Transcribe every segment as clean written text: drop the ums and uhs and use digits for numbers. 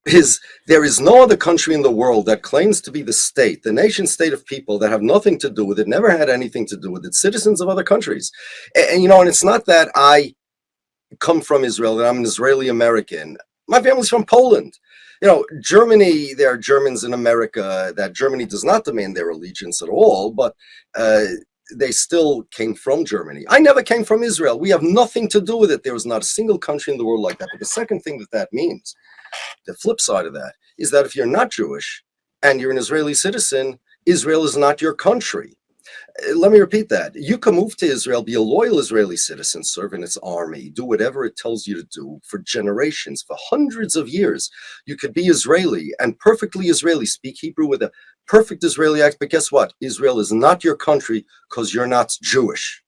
is there is no other country in the world that claims to be the state, the nation state of people that have nothing to do with it, never had anything to do with it, citizens of other countries. And and it's not that I come from Israel, that I'm an Israeli American. My family's from Poland. Germany, there are Germans in America that Germany does not demand their allegiance at all, but they still came from Germany. I never came from Israel. We have nothing to do with it. There is not a single country in the world like that. But the second thing that means, the flip side of that, is that if you're not Jewish and you're an Israeli citizen, Israel is not your country. Let me repeat that. You can move to Israel, be a loyal Israeli citizen, serve in its army, do whatever it tells you to do for generations, for hundreds of years. You could be Israeli and perfectly Israeli, speak Hebrew with a perfect Israeli accent. But guess what? Israel is not your country because you're not Jewish.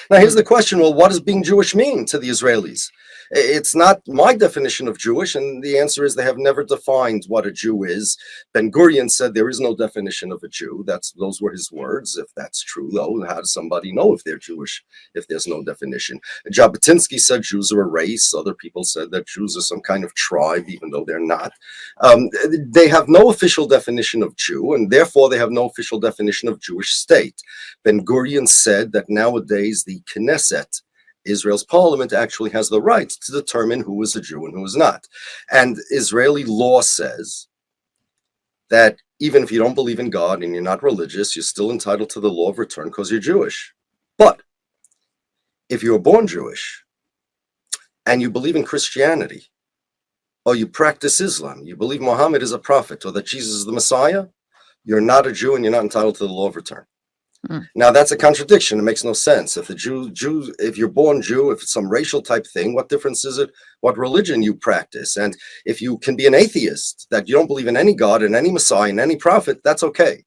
Now, here's the question. Well, what does being Jewish mean to the Israelis? It's not my definition of Jewish, and the answer is they have never defined what a Jew is. Ben Gurion said there is no definition of a Jew. Those were his words. If that's true, though, how does somebody know if they're Jewish if there's no definition? Jabotinsky said Jews are a race. Other people said that Jews are some kind of tribe, even though they're not. They have no official definition of Jew, and therefore they have no official definition of Jewish state. Ben Gurion said that nowadays the Knesset, Israel's parliament, actually has the right to determine who is a Jew and who is not. And Israeli law says that even if you don't believe in God and you're not religious, you're still entitled to the law of return because you're Jewish. But if you were born Jewish and you believe in Christianity, or you practice Islam, you believe Muhammad is a prophet or that Jesus is the Messiah, you're not a Jew and you're not entitled to the law of return. Now, that's a contradiction. It makes no sense. If if you're born Jew, if it's some racial type thing, what difference is it what religion you practice? And if you can be an atheist, that you don't believe in any God and any Messiah and any prophet, that's okay.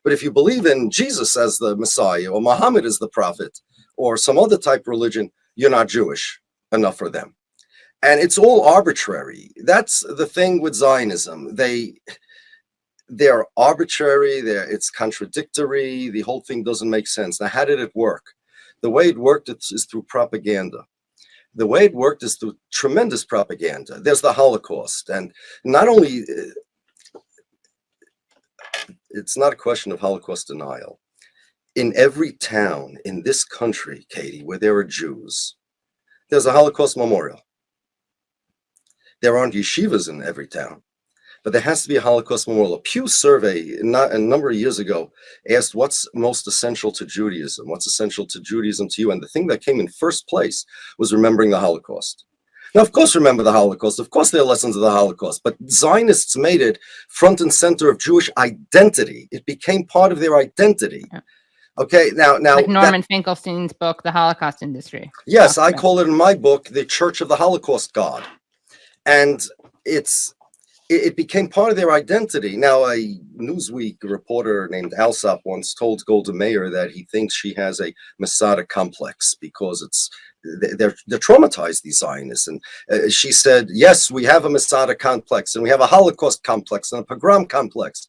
But if you believe in Jesus as the Messiah or Muhammad as the prophet or some other type of religion, you're not Jewish enough for them. And it's all arbitrary. That's the thing with Zionism. They're arbitrary, it's contradictory, the whole thing doesn't make sense. Now, how did it work? The way it worked is through propaganda. The way it worked is through tremendous propaganda. There's the Holocaust, and not only, it's not a question of Holocaust denial. In every town in this country, Katie, where there are Jews, there's a Holocaust memorial. There aren't yeshivas in every town, but there has to be a Holocaust memorial. A Pew survey a number of years ago asked what's most essential to Judaism, what's essential to Judaism to you, and the thing that came in first place was remembering the Holocaust. Now, of course, remember the Holocaust. Of course, there are lessons of the Holocaust, but Zionists made it front and center of Jewish identity. It became part of their identity. Yeah. Okay, now, like Norman Finkelstein's book, The Holocaust Industry. Yes, I call it in my book, The Church of the Holocaust God. And it became part of their identity. Now, a Newsweek reporter named Alsop once told Golda Meir that he thinks she has a Masada complex because they're traumatized, these Zionists. And she said, yes, we have a Masada complex, and we have a Holocaust complex, and a pogrom complex.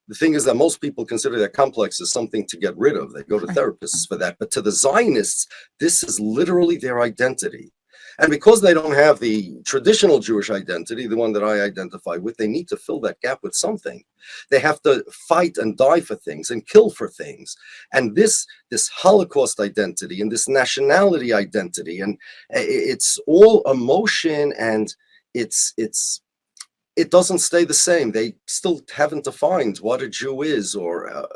The thing is that most people consider their complex as something to get rid of. They go to therapists for that. But to the Zionists, this is literally their identity. And because they don't have the traditional Jewish identity, the one that I identify with, they need to fill that gap with something. They have to fight and die for things and kill for things. And this Holocaust identity and this nationality identity, and it's all emotion, and it doesn't stay the same. They still haven't defined what a Jew is, or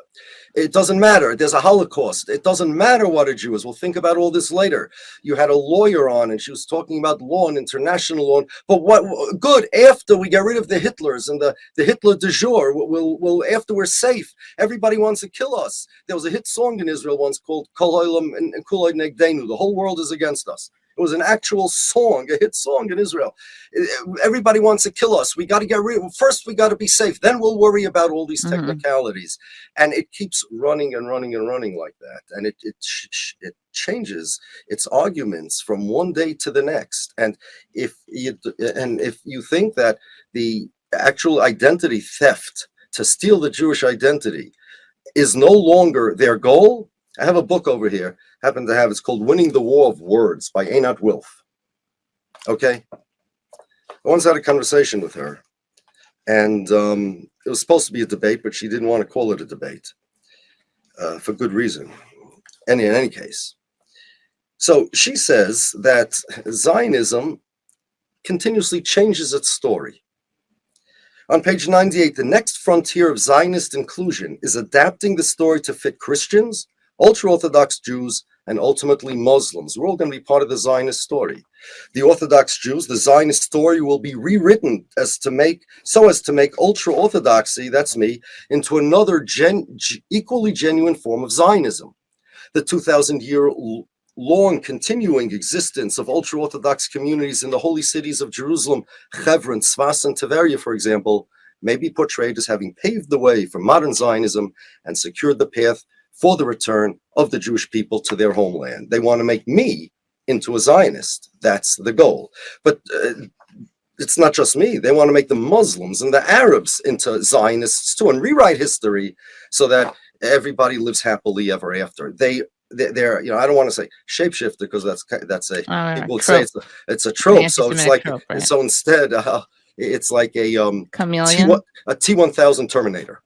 it doesn't matter. There's a Holocaust. It doesn't matter what a Jew is. We'll think about all this later. You had a lawyer on, and she was talking about law and international law. But what good after we get rid of the Hitlers and the Hitler de jour? We'll after we're safe. Everybody wants to kill us. There was a hit song in Israel once called Kol Olam and Kuloi Negdenu. The whole world is against us. It was an actual song, a hit song in Israel. Everybody wants to kill us. We got to get rid. First, we got to be safe. Then we'll worry about all these technicalities. And it keeps running and running and running like that. And it changes its arguments from one day to the next. And if you think that the actual identity theft, to steal the Jewish identity, is no longer their goal, I have a book over here. It's called Winning the War of Words by Einat Wilf. Okay. I once had a conversation with her, And it was supposed to be a debate, but she didn't want to call it a debate for good reason. And in any case, so she says that Zionism continuously changes its story. On page 98, the next frontier of Zionist inclusion is adapting the story to fit Christians, ultra-Orthodox Jews, and ultimately Muslims. We're all going to be part of the Zionist story. The Orthodox Jews, the Zionist story will be rewritten as to make ultra-Orthodoxy, that's me, into another equally genuine form of Zionism. The 2,000-year-long continuing existence of ultra-Orthodox communities in the holy cities of Jerusalem, Hebron, Sfas, and Tveria, for example, may be portrayed as having paved the way for modern Zionism and secured the path for the return of the Jewish people to their homeland. They want to make me into a Zionist. That's the goal. But it's not just me. They want to make the Muslims and the Arabs into Zionists too, and rewrite history so that everybody lives happily ever after. They're I don't want to say shapeshifter because that's a people would say it's a trope. So it's like trope, right? So instead it's like a chameleon, a T-1000 Terminator.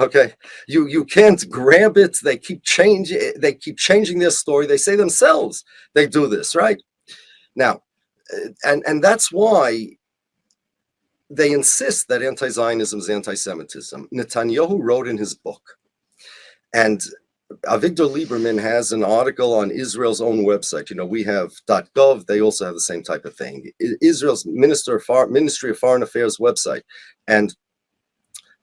Okay, you can't grab it. They keep changing their story. They say themselves they do this, right? Now, and that's why they insist that anti-Zionism is anti-Semitism. Netanyahu wrote in his book, and Avigdor Lieberman has an article on Israel's own website. We have .gov. They also have the same type of thing. Israel's Ministry of Foreign Affairs website, and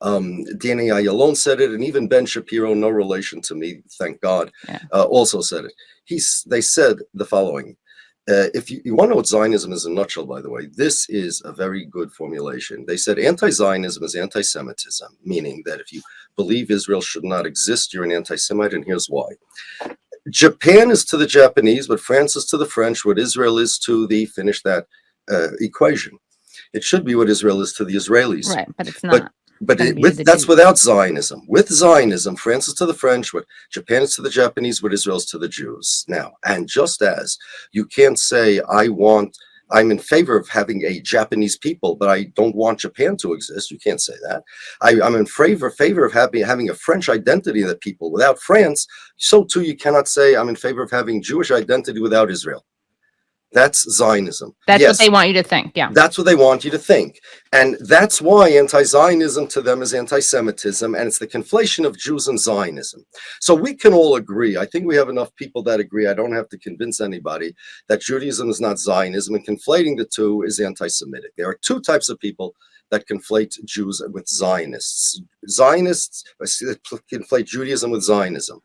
Danny Ayalon said it, and even Ben Shapiro, no relation to me, thank God, also said it. They said the following. If you want to know what Zionism is in a nutshell, by the way, this is a very good formulation. They said anti-Zionism is anti-Semitism, meaning that if you believe Israel should not exist, you're an anti-Semite, and here's why. Japan is to the Japanese, what France is to the French, what Israel is to the, finish that equation. It should be what Israel is to the Israelis. Right, but it's not. But that's without Zionism. With Zionism, France is to the French, what Japan is to the Japanese, what Israel is to the Jews. Now, and just as you can't say, I'm in favor of having a Japanese people, but I don't want Japan to exist. You can't say that. I'm in favor of having a French identity of the people without France. So too, you cannot say I'm in favor of having Jewish identity without Israel. That's Zionism. That's what they want you to think. Yeah. That's what they want you to think. And that's why anti-Zionism to them is anti-Semitism, and it's the conflation of Jews and Zionism. So we can all agree, I think we have enough people that agree, I don't have to convince anybody, that Judaism is not Zionism, and conflating the two is anti-Semitic. There are two types of people that conflate Jews with Zionists. Zionists conflate Judaism with Zionism.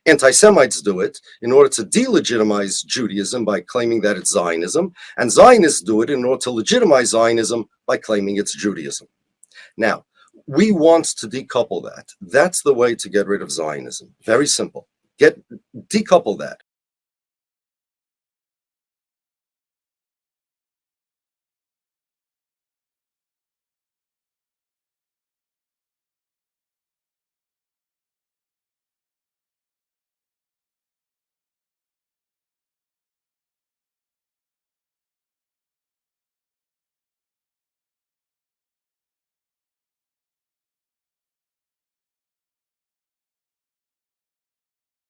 Anti-Semites do it in order to delegitimize Judaism by claiming that it's Zionism, and Zionists do it in order to legitimize Zionism by claiming it's Judaism. Now, we want to decouple that. That's the way to get rid of Zionism. Very simple. Decouple that.